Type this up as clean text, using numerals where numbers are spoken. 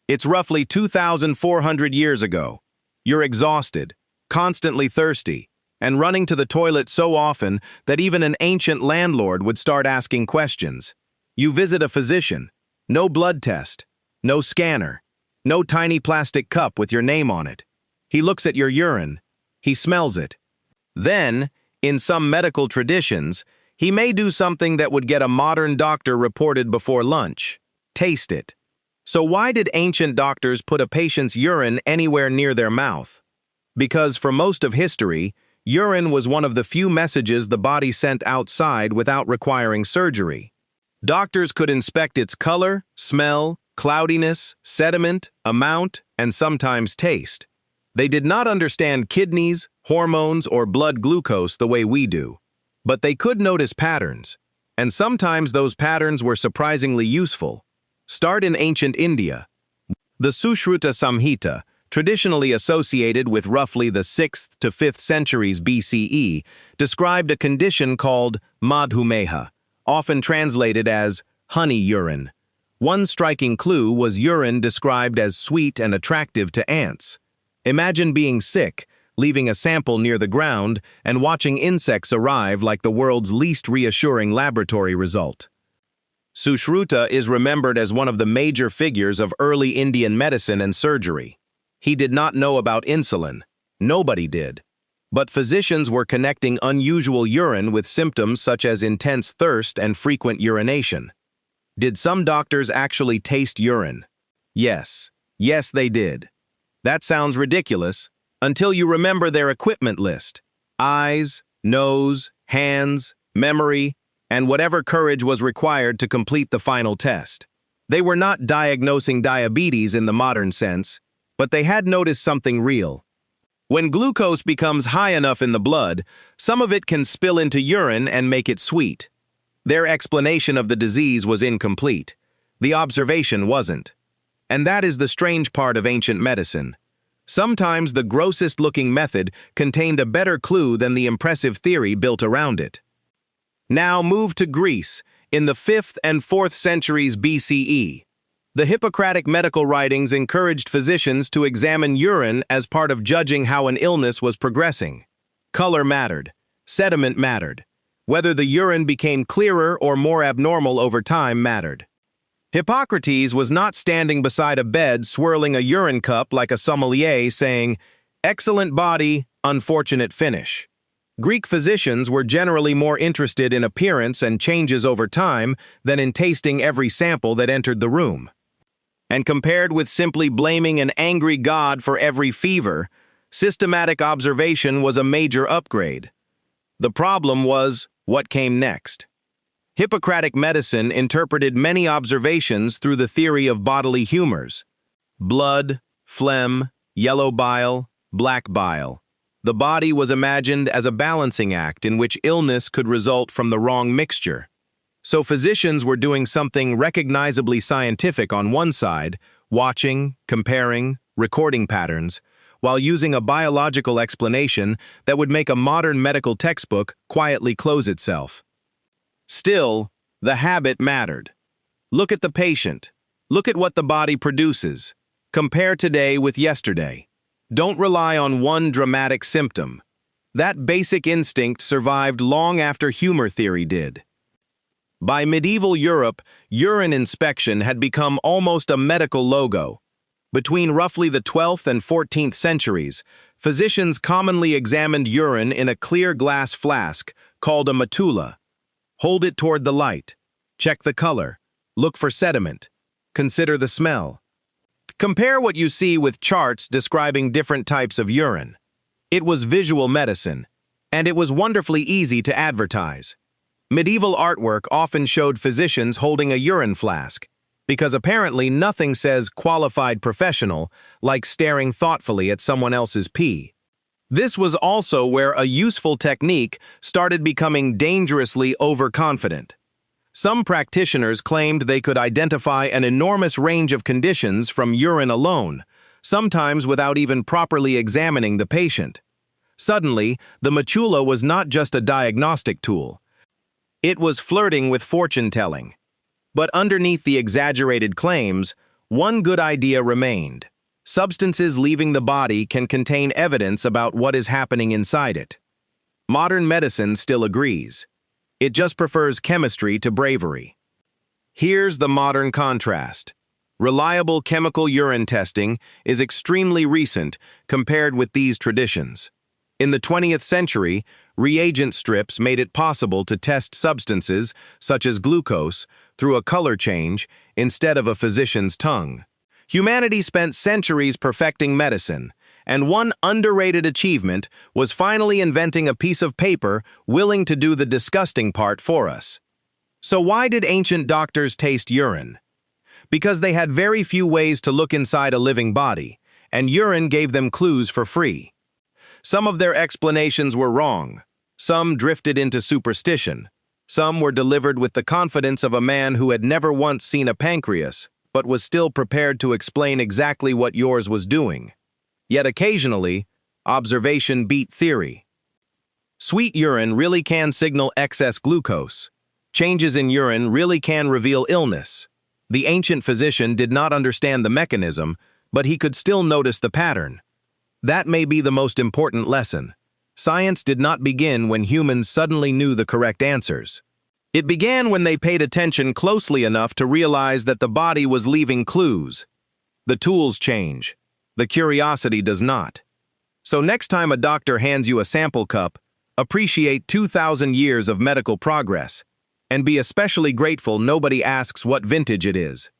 It's roughly 2,400 years ago. You're exhausted, constantly thirsty, and running to the toilet so often that even an ancient landlord would start asking questions. You visit a physician. No blood test, no scanner, no tiny plastic cup with your name on it. He looks at your urine. He smells it. Then, in some medical traditions, he may do something that would get a modern doctor reported before lunch. Taste it. So why did ancient doctors put a patient's urine anywhere near their mouth? Because for most of history, urine was one of the few messages the body sent outside without requiring surgery. Doctors could inspect its color, smell, cloudiness, sediment, amount, and sometimes taste. They did not understand kidneys, hormones, or blood glucose the way we do. But they could notice patterns, and sometimes those patterns were surprisingly useful. Start in ancient India. The Sushruta Samhita, traditionally associated with roughly the 6th to 5th centuries BCE, described a condition called madhumeha, often translated as honey urine. One striking clue was urine described as sweet and attractive to ants. Imagine being sick, leaving a sample near the ground, and watching insects arrive like the world's least reassuring laboratory result. Sushruta is remembered as one of the major figures of early Indian medicine and surgery. He did not know about insulin. Nobody did. But physicians were connecting unusual urine with symptoms such as intense thirst and frequent urination. Did some doctors actually taste urine? Yes. Yes, they did. That sounds ridiculous, until you remember their equipment list. Eyes, nose, hands, memory, and whatever courage was required to complete the final test. They were not diagnosing diabetes in the modern sense, but they had noticed something real. When glucose becomes high enough in the blood, some of it can spill into urine and make it sweet. Their explanation of the disease was incomplete. The observation wasn't. And that is the strange part of ancient medicine. Sometimes the grossest-looking method contained a better clue than the impressive theory built around it. Now move to Greece, in the 5th and 4th centuries BCE. The Hippocratic medical writings encouraged physicians to examine urine as part of judging how an illness was progressing. Color mattered. Sediment mattered. Whether the urine became clearer or more abnormal over time mattered. Hippocrates was not standing beside a bed swirling a urine cup like a sommelier saying, "Excellent body, unfortunate finish." Greek physicians were generally more interested in appearance and changes over time than in tasting every sample that entered the room. And compared with simply blaming an angry god for every fever, systematic observation was a major upgrade. The problem was what came next. Hippocratic medicine interpreted many observations through the theory of bodily humors. Blood, phlegm, yellow bile, black bile. The body was imagined as a balancing act in which illness could result from the wrong mixture. So physicians were doing something recognizably scientific on one side, watching, comparing, recording patterns, while using a biological explanation that would make a modern medical textbook quietly close itself. Still, the habit mattered. Look at the patient. Look at what the body produces. Compare today with yesterday. Don't rely on one dramatic symptom. That basic instinct survived long after humor theory did. By medieval Europe, urine inspection had become almost a medical logo. Between roughly the 12th and 14th centuries, physicians commonly examined urine in a clear glass flask called a matula. Hold it toward the light. Check the color. Look for sediment. Consider the smell. Compare what you see with charts describing different types of urine. It was visual medicine, and it was wonderfully easy to advertise. Medieval artwork often showed physicians holding a urine flask, because apparently nothing says qualified professional like staring thoughtfully at someone else's pee. This was also where a useful technique started becoming dangerously overconfident. Some practitioners claimed they could identify an enormous range of conditions from urine alone, sometimes without even properly examining the patient. Suddenly, the matula was not just a diagnostic tool. It was flirting with fortune-telling. But underneath the exaggerated claims, One good idea remained. Substances leaving the body can contain evidence about what is happening inside it. Modern medicine still agrees. It just prefers chemistry to bravery. Here's the modern contrast. Reliable chemical urine testing is extremely recent compared with these traditions. In the 20th century, reagent strips made it possible to test substances, such as glucose, through a color change instead of a physician's tongue. Humanity spent centuries perfecting medicine, and one underrated achievement was finally inventing a piece of paper willing to do the disgusting part for us. So why did ancient doctors taste urine? Because they had very few ways to look inside a living body, and urine gave them clues for free. Some of their explanations were wrong. Some drifted into superstition. Some were delivered with the confidence of a man who had never once seen a pancreas, but was still prepared to explain exactly what yours was doing. Yet occasionally, observation beat theory. Sweet urine really can signal excess glucose. Changes in urine really can reveal illness. The ancient physician did not understand the mechanism, but he could still notice the pattern. That may be the most important lesson. Science did not begin when humans suddenly knew the correct answers. It began when they paid attention closely enough to realize that the body was leaving clues. The tools change. The curiosity does not. So next time a doctor hands you a sample cup, appreciate 2,000 years of medical progress, and be especially grateful nobody asks what vintage it is.